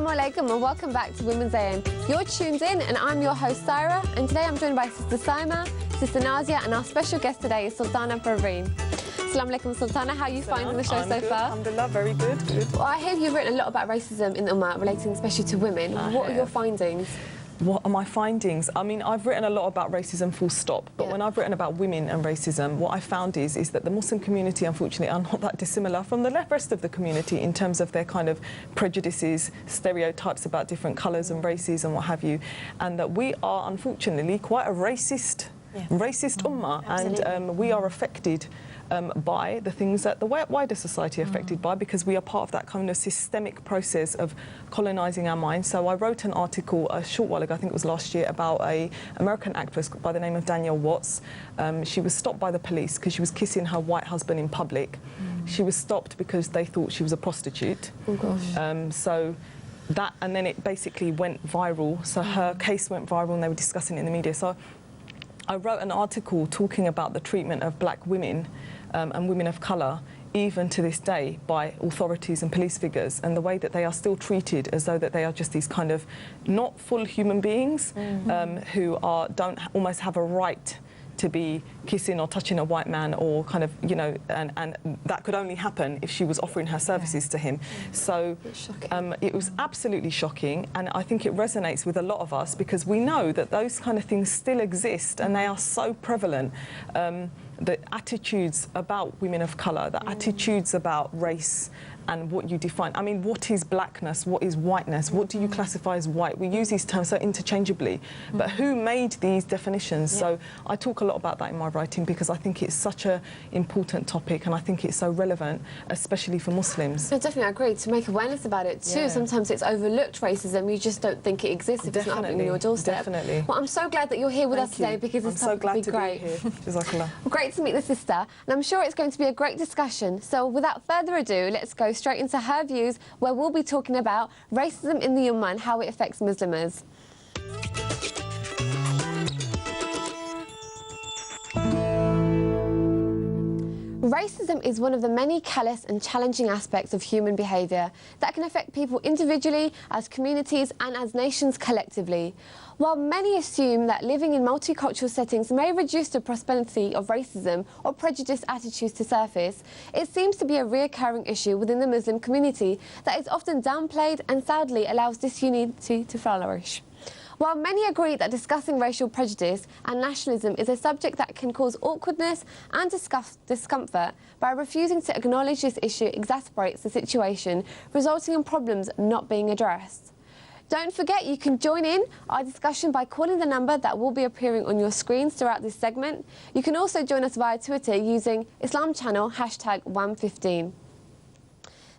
Assalamu alaikum and welcome back to Women's AM. You're tuned in and I'm your host Syra, and today I'm joined by Sister Saima, Sister Nazia, and our special guest today is Sultanah Parveen. Assalamu alaikum Sultanah, how are you finding the show so far? Alhamdulillah, very good. Well, I hear you've written a lot about racism in the Ummah, relating especially to women. What are your findings? What are my findings? I mean, I've written a lot about racism full stop, but when I've written about women and racism, what I found is that the Muslim community, unfortunately, are not that dissimilar from the rest of the community in terms of their kind of prejudices, stereotypes about different colours and races and what have you, and that we are, unfortunately, quite a racist ummah, and we are affected by the things that the wider society are affected by, because we are part of that kind of systemic process of colonising our minds. So I wrote an article a short while ago, I think it was last year, about an American actress by the name of Danielle Watts. She was stopped by the police because she was kissing her white husband in public. She was stopped because they thought she was a prostitute. Oh gosh. So that, and then it basically went viral. So her case went viral and they were discussing it in the media. So I wrote an article talking about the treatment of black women and women of colour, even to this day, by authorities and police figures, and the way that they are still treated as though that they are just these kind of not full human beings who don't almost have a right to be kissing or touching a white man, or kind of, you know, and that could only happen if she was offering her services to him. So it was absolutely shocking, and I think it resonates with a lot of us because we know that those kind of things still exist and they are so prevalent. The attitudes about women of colour, the attitudes about race and what you define. I mean, what is blackness? What is whiteness? What do you classify as white? We use these terms so interchangeably, but who made these definitions? So I talk a lot about that in my writing because I think it's such an important topic and I think it's so relevant, especially for Muslims. No, definitely, I agree. To make awareness about it too. Sometimes it's overlooked racism. You just don't think it exists if it's not happening on your doorstep. Definitely. Well, I'm so glad that you're here with us today because this topic will be great. I'm so glad to be here. Jazakallah. Great to meet the sister, and I'm sure it's going to be a great discussion. So without further ado, let's go straight into her views, where we'll be talking about racism in the Ummah and how it affects muslimahs. Racism is one of the many callous and challenging aspects of human behaviour that can affect people individually, as communities and as nations collectively. While many assume that living in multicultural settings may reduce the possibility of racism or prejudiced attitudes to surface, it seems to be a recurring issue within the Muslim community that is often downplayed and sadly allows disunity to flourish. While many agree that discussing racial prejudice and nationalism is a subject that can cause awkwardness and discomfort, by refusing to acknowledge this issue exacerbates the situation, resulting in problems not being addressed. Don't forget you can join in our discussion by calling the number that will be appearing on your screens throughout this segment. You can also join us via Twitter using Islam Channel #115.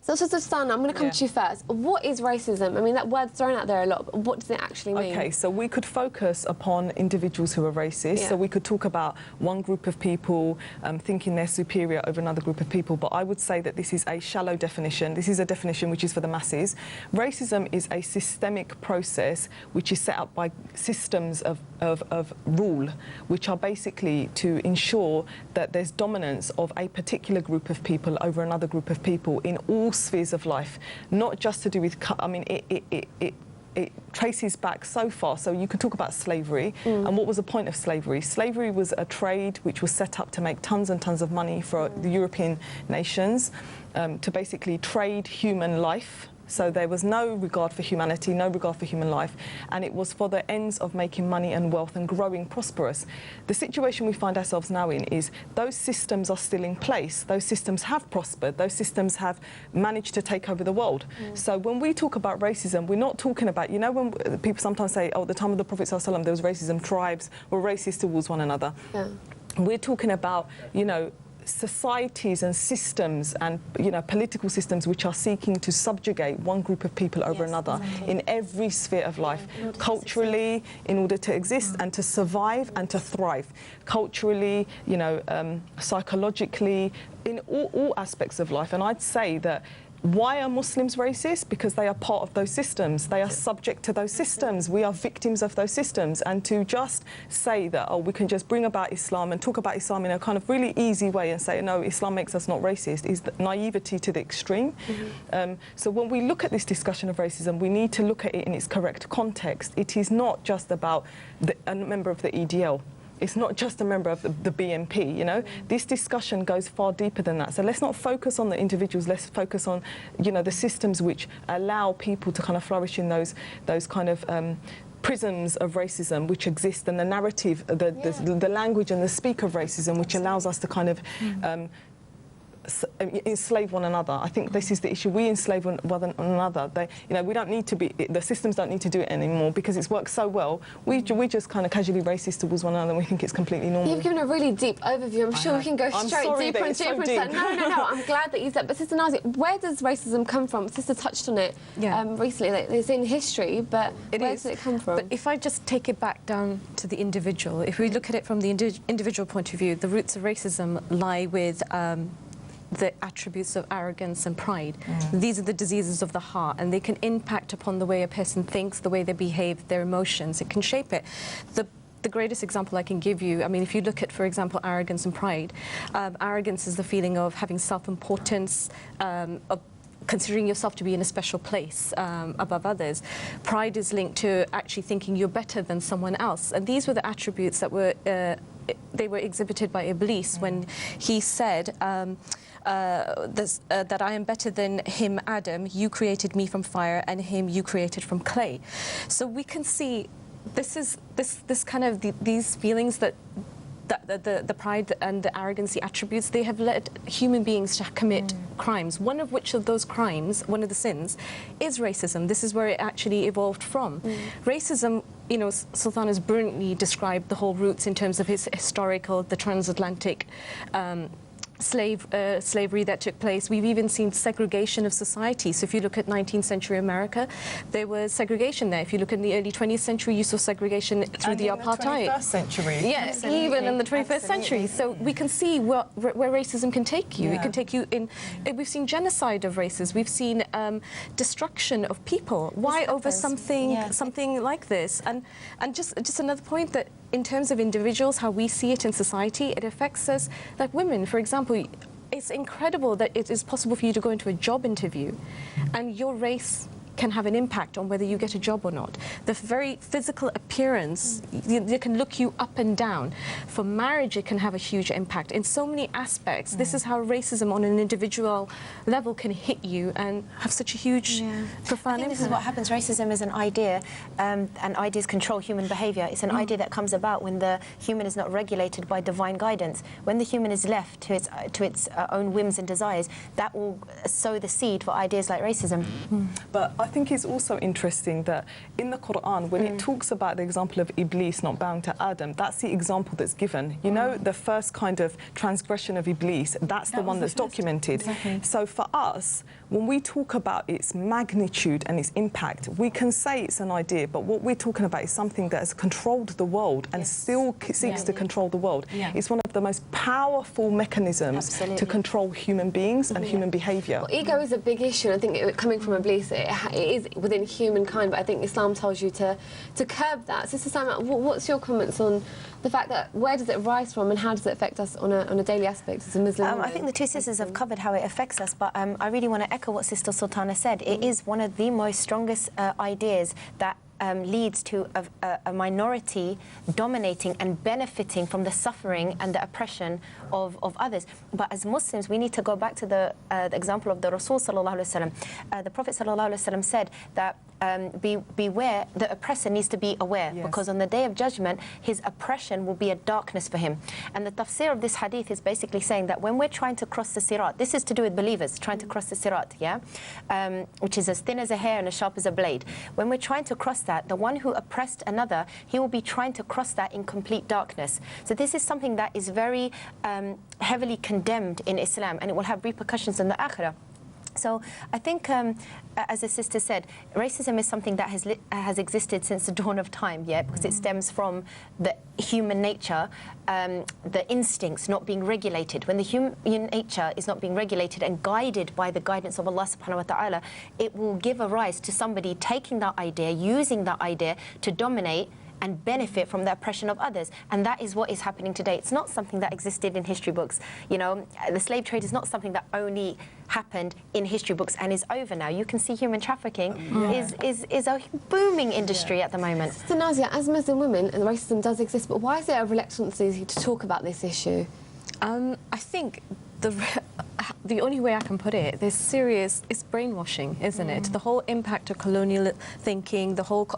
So, Sister Sultanah, I'm going to come to you first. What is racism? I mean, that word's thrown out there a lot, but what does it actually mean? Okay, so we could focus upon individuals who are racist. So we could talk about one group of people thinking they're superior over another group of people, but I would say that this is a shallow definition. This is a definition which is for the masses. Racism is a systemic process which is set up by systems of rule, which are basically to ensure that there's dominance of a particular group of people over another group of people in all spheres of life, not just to do with, I mean, it traces back so far. So you could talk about slavery, and what was the point of slavery? Slavery was a trade which was set up to make tons and tons of money for the European nations, to basically trade human life. So there was no regard for humanity, no regard for human life, and it was for the ends of making money and wealth and growing prosperous. The situation we find ourselves now in is those systems are still in place. Those systems have prospered. Those systems have managed to take over the world. So when we talk about racism, we're not talking about, you know, when people sometimes say, oh, at the time of the Prophet ﷺ, there was racism, tribes were racist towards one another. We're talking about, you know, societies and systems and, you know, political systems which are seeking to subjugate one group of people over another in every sphere of life, culturally, in order to exist and to survive and to thrive, culturally, you know, psychologically, in all aspects of life. And I'd say that Why are Muslims racist? Because they are part of those systems. They are subject to those systems. We are victims of those systems. And to just say that, oh, we can just bring about Islam and talk about Islam in a kind of really easy way and say, no, Islam makes us not racist, is naivety to the extreme. So when we look at this discussion of racism, we need to look at it in its correct context. It is not just about a member of the EDL. It's not just a member of the BNP, you know. This discussion goes far deeper than that. So let's not focus on the individuals, let's focus on, you know, the systems which allow people to kind of flourish in those kind of prisms of racism which exist, and the narrative, the language and the speak of racism which allows us to kind of enslave one another. I think this is the issue. We enslave one another. You know, we don't need to be. The systems don't need to do it anymore because it's worked so well. We just kind of casually racist towards one another, and we think it's completely normal. You've given a really deep overview. I'm sure we can go straight deeper and deeper into that. No. I'm glad that you said. But Sister Nazi, where does racism come from? Sister touched on it recently. Like, it's in history, but where does it come from? But if I just take it back down to the individual, if we look at it from the individual point of view, the roots of racism lie with the attributes of arrogance and pride. These are the diseases of the heart, and they can impact upon the way a person thinks, the way they behave, their emotions. It can shape it. The greatest example I can give you, I mean, if you look at, for example, arrogance and pride, arrogance is the feeling of having self-importance, of considering yourself to be in a special place above others. Pride is linked to actually thinking you're better than someone else. And these were the attributes that were they were exhibited by Iblis when he said that I am better than him, Adam. You created me from fire, and him you created from clay. So we can see this kind of these feelings that the pride and the arrogance, the attributes, they have led human beings to commit crimes. One of which of those crimes, one of the sins, is racism. This is where it actually evolved from. Racism, you know, Sultanah has brilliantly described the whole roots in terms of his historical, the transatlantic slavery that took place. We've even seen segregation of society. So if you look at 19th century America, there was segregation there. If you look in the early 20th century, you saw segregation through the apartheid. In the 21st century. Yes, even in the 21st century. So we can see where racism can take you. It can take you in. We've seen genocide of races. We've seen destruction of people. Why over something like this? And just another point, that in terms of individuals, how we see it in society, it affects us. Like women, for example, it's incredible that it is possible for you to go into a job interview and your race can have an impact on whether you get a job or not. The very physical appearance, they can look you up and down. For marriage, it can have a huge impact. In so many aspects, this is how racism on an individual level can hit you and have such a huge, profound impact. This is what happens. Racism is an idea, and ideas control human behaviour. It's an idea that comes about when the human is not regulated by divine guidance. When the human is left to its own whims and desires, that will sow the seed for ideas like racism. But I think it's also interesting that in the Quran, when it talks about the example of Iblis not bowing to Adam, that's the example that's given. You know, the first kind of transgression of Iblis, that's the one that's documented. Exactly. So for us, when we talk about its magnitude and its impact, we can say it's an idea, but what we're talking about is something that has controlled the world and still seeks to control the world. It's one of the most powerful mechanisms to control human beings and human behaviour. Well, ego is a big issue. I think coming from Iblis, it is within humankind, but I think Islam tells you to curb that. Sister Salma, what's your comments on the fact that where does it rise from and how does it affect us on a daily aspect as a Muslim woman? I think the two sisters have covered how it affects us, but I really want to echo what Sister Sultanah said. It is one of the most strongest ideas that leads to a minority dominating and benefiting from the suffering and the oppression of others. But as Muslims, we need to go back to the example of the Rasul sallallahu alaihi wasallam. The Prophet sallallahu alaihi wasallam said that beware, the oppressor needs to be aware, because on the Day of Judgment, his oppression will be a darkness for him. And the tafsir of this hadith is basically saying that when we're trying to cross the sirat, this is to do with believers trying to cross the sirat, which is as thin as a hair and as sharp as a blade. When we're trying to cross that, the one who oppressed another, he will be trying to cross that in complete darkness. So this is something that is very heavily condemned in Islam, and it will have repercussions in the akhirah. So I think, as the sister said, racism is something that has existed since the dawn of time, yeah, because it stems from the human nature, the instincts not being regulated. When the human nature is not being regulated and guided by the guidance of Allah subhanahu wa ta'ala, it will give a rise to somebody taking that idea, using that idea to dominate and benefit from the oppression of others. And that is what is happening today. It's not something that existed in history books. You know, the slave trade is not something that only happened in history books and is over now. You can see human trafficking is a booming industry at the moment. So Nazia, as Muslim women, and racism does exist, but why is there a reluctance to talk about this issue? I think the only way I can put it, there's serious, it's brainwashing, isn't it? The whole impact of colonial thinking, the whole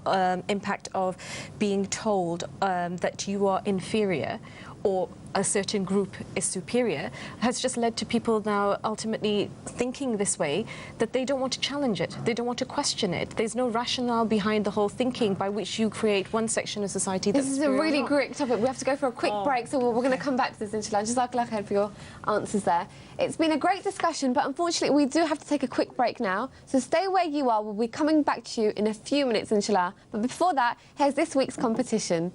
impact of being told that you are inferior or a certain group is superior has just led to people now ultimately thinking this way, that they don't want to challenge it, they don't want to question it. There's no rationale behind the whole thinking by which you create one section of society that's This is a really great topic. We have to go for a quick break, so we're going to come back to this, inshallah. Jazakallah khair for your answers there. It's been a great discussion, but unfortunately we do have to take a quick break now. So stay where you are. We'll be coming back to you in a few minutes, inshallah. But before that, here's this week's competition.